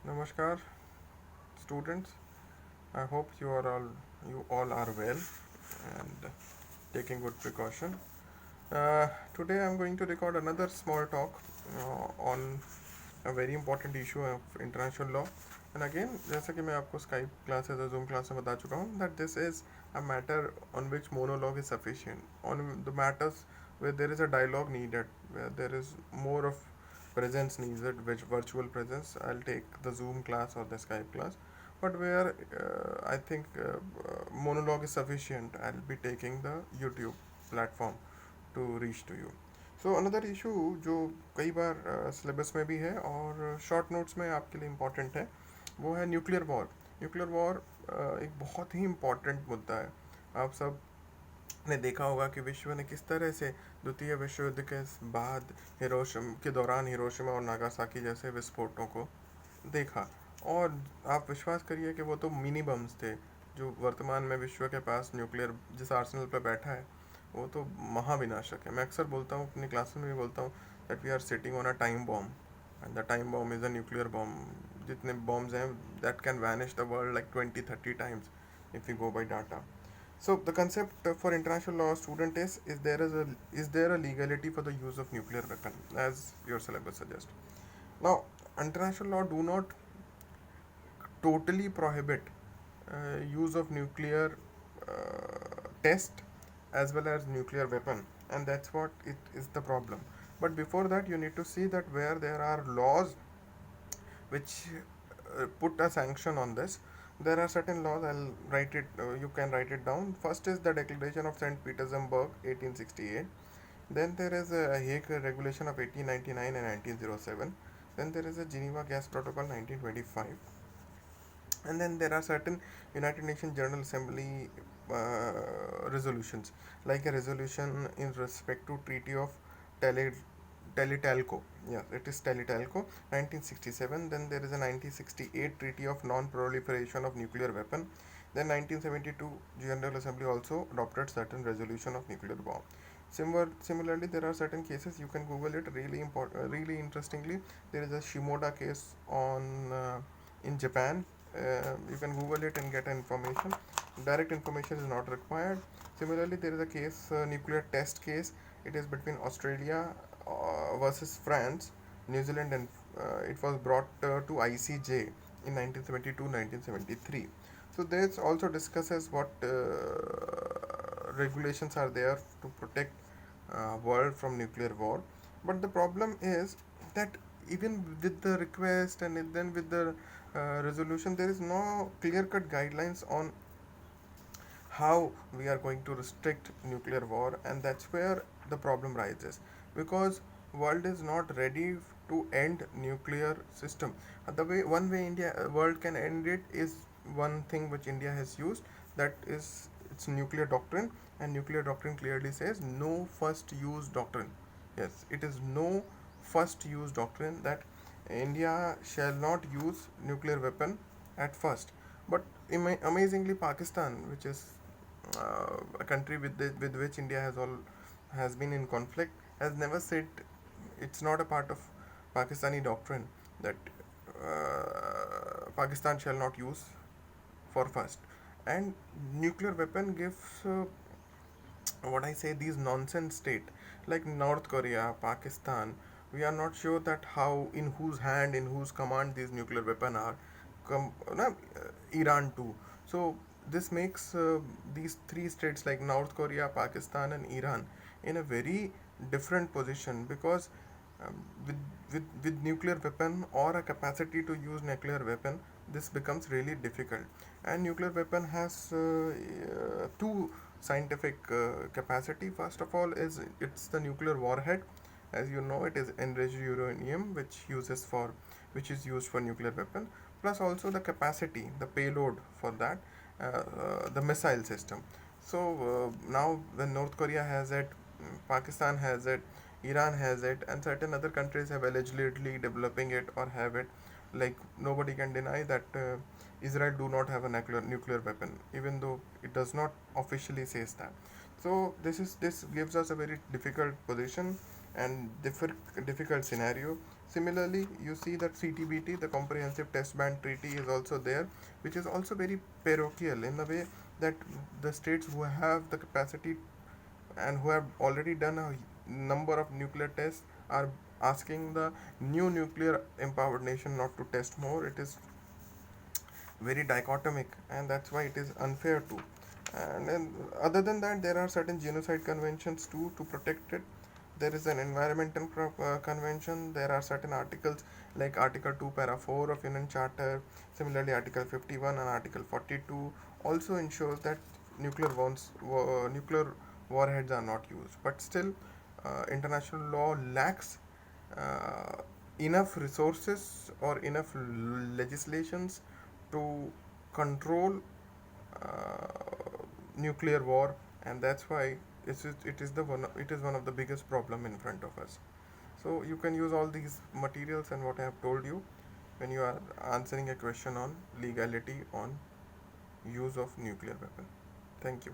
Namaskar, students. I hope you all are well and taking good precaution. Today I'm going to record another small talk on a very important issue of international law. And again, जैसा कि मैं आपको Skype classes और Zoom class में बता चुका हूँ that this is a matter on which monologue is sufficient. On the matters where there is a dialogue needed, where there is more of presence needed, which virtual presence, I'll take the Zoom class or the Skype class. But where I think monologue is sufficient, I'll be taking the YouTube platform to reach to you. So another issue जो कई बार syllabus में भी है और short notes में आपके लिए important है, वो है न्यूक्लियर वॉर. न्यूक्लियर वॉर एक बहुत ही इम्पॉर्टेंट मुद्दा है. आप सब ने देखा होगा कि विश्व ने किस तरह से द्वितीय विश्व युद्ध के बाद हिरोशिमा के दौरान हिरोशिमा और नागासाकी जैसे विस्फोटों को देखा. और आप विश्वास करिए कि वो तो मिनी बम्स थे. जो वर्तमान में विश्व के पास न्यूक्लियर जिस आर्सेनल पर बैठा है वो तो महाविनाशक है. मैं अक्सर बोलता हूँ, अपनी क्लास में भी बोलता हूँ that we are sitting on a time bomb and the time bomb is a nuclear bomb. जितने बॉम्ब्स हैं that can vanish the world like 20-30 times if you go by data. So the concept for international law student is there a legality for the use of nuclear weapon as your syllabus suggests. Now international law do not totally prohibit use of nuclear test as well as nuclear weapon, and that's what it is the problem. But before that you need to see that where there are laws which put a sanction on this. There are certain laws. I'll write it. You can write it down. First is the Declaration of Saint Petersburg, 1868. Then there is a Hague Regulation of 1899 and 1907. Then there is a Geneva Gas Protocol 1925. And then there are certain United Nations General Assembly resolutions, like a resolution in respect to Treaty of Tele Teletelco. Yeah, it is Teletelco, 1967. Then there is a 1968 Treaty of Non-Proliferation of Nuclear Weapon. Then 1972 General Assembly also adopted certain resolution of nuclear bomb. Similarly, there are certain cases you can Google it. Really important, really interestingly, there is a Shimoda case on in Japan. You can Google it and get information. Direct information is not required. Similarly, there is a case, nuclear test case. It is between Australia versus France, New Zealand, and it was brought to ICJ in 1972-1973. So this also discusses what regulations are there to protect world from nuclear war. But the problem is that even with the request and then with the resolution, there is no clear-cut guidelines on how we are going to restrict nuclear war, and that's where the problem rises, because world is not ready to end nuclear system. The way one way India world can end it is one thing which India has used, that is its nuclear doctrine. And nuclear doctrine clearly says no first use doctrine. Yes, it is no first use doctrine, that India shall not use nuclear weapon at first. But amazingly, Pakistan, which is a country with which India has been in conflict, has never said, it's not a part of Pakistani doctrine that Pakistan shall not use for first. And nuclear weapon gives what I say, these nonsense state like North Korea, Pakistan. We are not sure that how, in whose hand, in whose command these nuclear weapon are. No, Iran too. So this makes these three states like North Korea, Pakistan, and Iran in a very different position, because um, with, with nuclear weapon or a capacity to use nuclear weapon, this becomes really difficult. And nuclear weapon has two scientific capacity. First of all is it's the nuclear warhead. As you know, it is enriched uranium which is used for nuclear weapon, plus also the capacity, the payload for that, the missile system. So now when North Korea has it, Pakistan has it, Iran has it, and certain other countries have allegedly developing it or have it. Like nobody can deny that Israel do not have a nuclear weapon, even though it does not officially says that. So this gives us a very difficult position and difficult scenario, Similarly, you see that CTBT, the Comprehensive Test Ban Treaty, is also there, which is also very parochial in the way that the states who have the capacity and who have already done a number of nuclear tests are asking the new nuclear empowered nation not to test more. It is very dichotomic, and that's why it is unfair too. And then, other than that, there are certain genocide conventions too to protect it. There is an environmental convention. There are certain articles like Article 2, Para 4 of Union Charter. Similarly, Article 51 and Article 42 also ensures that nuclear warheads are not used. But still, international law lacks uh, enough resources or enough legislations to control nuclear war, and that's why it is one of the biggest problem in front of us. So you can use all these materials and what I have told you when you are answering a question on legality on use of nuclear weapon. Thank you.